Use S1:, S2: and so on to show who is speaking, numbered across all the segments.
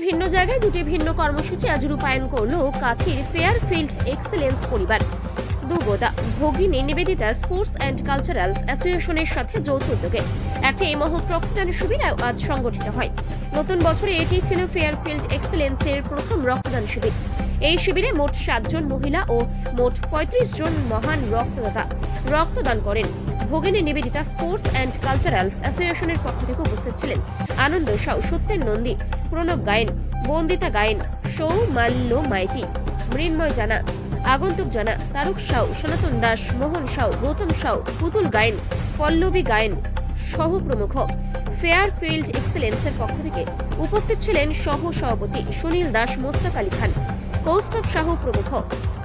S1: ভিন্ন জায়গায় দুটি ভিন্ন কর্মসূচি আজ রূপায়ণ করল কাথির ফেয়ারফিল্ড এক্সেলেন্স পরিবার। দুগোদা ভগিনী নিবেদিতা স্পোর্টস অ্যান্ড কালচারালস অ্যাসোসিয়েশনের সাথে যৌথ উদ্যোগে একটি মহৎ রক্তদান শিবির আজ সংগঠিত হয়। নতুন বছরে এটি ছিল ফেয়ারফিল্ড এক্সেলেন্সের প্রথম রক্তদান শিবির। এই শিবিরে মোট 7 জন মহিলা ও মোট 35 জন মহান রক্তদাতা রক্তদান করেন। ভগিনী নিবেদিতা স্পোর্টস অ্যান্ড কালচারালস অ্যাসোসিয়েশনের পক্ষ থেকে উপস্থিত ছিলেন আনন্দ সাউ, সত্যেন নন্দী, প্রণব গায়েন, বন্দিতা গায়েন, সৌমাল্য মাইতি, মৃন্ময় জানা, আগন্তুক জানা, তারক সাউ, সনাতন দাস, মোহন সাউ, গৌতম সাউ, পুতুল গায়েন, পল্লবী গায়েন সহ প্রমুখ। ফেয়ারফিল্ড এক্সেলেন্সের পক্ষ থেকে উপস্থিত ছিলেন সহ সভাপতি সুনীল দাস, মোস্তাক আলী খান, কৌস্তব সাহু প্রমুখ।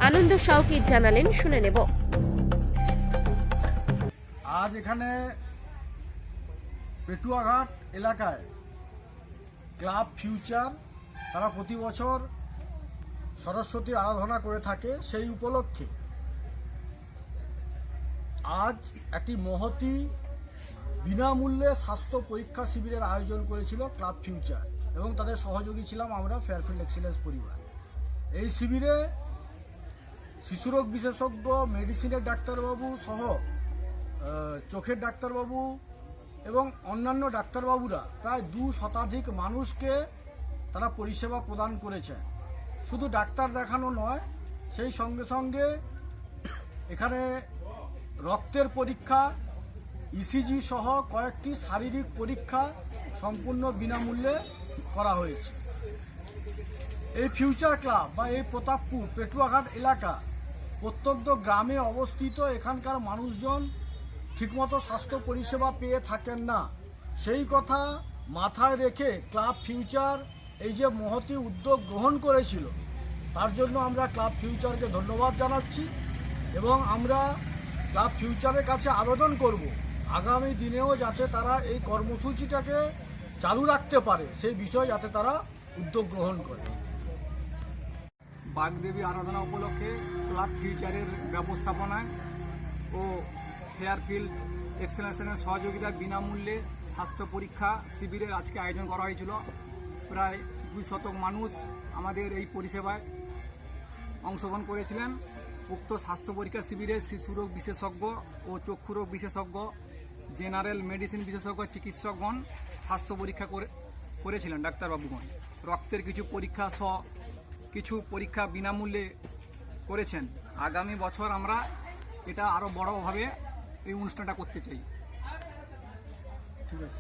S1: আনন্দ সাউ কি জানালেন শুনে নেব।
S2: আজ এখানে পেটুয়াঘাট এলাকায় ক্লাব ফিউচার তারা প্রতি বছর সরস্বতীর আরাধনা করে থাকে। সেই উপলক্ষে আজ একটি মহতী বিনামূল্যে স্বাস্থ্য পরীক্ষা শিবিরের আয়োজন করেছিল ক্লাব ফিউচার এবং তাদের সহযোগী ছিলাম আমরা ফেয়ারফিল্ড এক্সেলেন্স পরিবার। এই শিবিরে শিশুরোগ বিশেষজ্ঞ, মেডিসিনের ডাক্তারবাবু সহ চোখের ডাক্তারবাবু এবং অন্যান্য ডাক্তারবাবুরা প্রায় 2 শতাধিক মানুষকে তারা পরিষেবা প্রদান করেছেন। শুধু ডাক্তার দেখানো নয়, সেই সঙ্গে সঙ্গে এখানে রক্তের পরীক্ষা, ইসিজি সহ কয়েকটি শারীরিক পরীক্ষা সম্পূর্ণ বিনামূল্যে করা হয়েছে। এই ফিউচার ক্লাব বা এই প্রতাপপুর পেটুয়াঘাট এলাকা প্রত্যন্ত গ্রামে অবস্থিত। এখানকার মানুষজন ঠিকমতো স্বাস্থ্য পরিষেবা পেয়ে থাকেন না। সেই কথা মাথায় রেখে ক্লাব ফিউচার এই যে মহতী উদ্যোগ গ্রহণ করেছিল, তার জন্য আমরা ক্লাব ফিউচারকে ধন্যবাদ জানাচ্ছি এবং আমরা ক্লাব ফিউচারের কাছে আবেদন করব আগামী দিনেও যাতে তারা এই কর্মসূচিটাকে চালু রাখতে পারে, সেই বিষয়ে যাতে তারা উদ্যোগ গ্রহণ করে।
S3: বাগদেবী আরাধনা উপলক্ষে ক্লাব ফিউচারের ব্যবস্থাপনায় ও ফেয়ারফিল্ড এক্সেলেন্সের সহযোগিতায় বিনামূল্যে স্বাস্থ্য পরীক্ষা শিবিরের আজকে আয়োজন করা হয়েছিল। প্রায় 2 শতক মানুষ আমাদের এই পরিষেবায় অংশগ্রহণ করেছিলেন। উক্ত স্বাস্থ্য পরীক্ষা শিবিরে শিশুরোগ বিশেষজ্ঞ ও চক্ষুরোগ বিশেষজ্ঞ, জেনারেল মেডিসিন বিশেষজ্ঞ চিকিৎসকগণ স্বাস্থ্য পরীক্ষা করেছিলেন ডাক্তারবাবুগণ। রক্তের কিছু পরীক্ষা সহ কিছু পরীক্ষা বিনামূল্যে করেছেন। আগামী বছর আমরা এটা আরও বড়ভাবে এই অনুষ্ঠানটা করতে চাই।
S2: ঠিক আছে।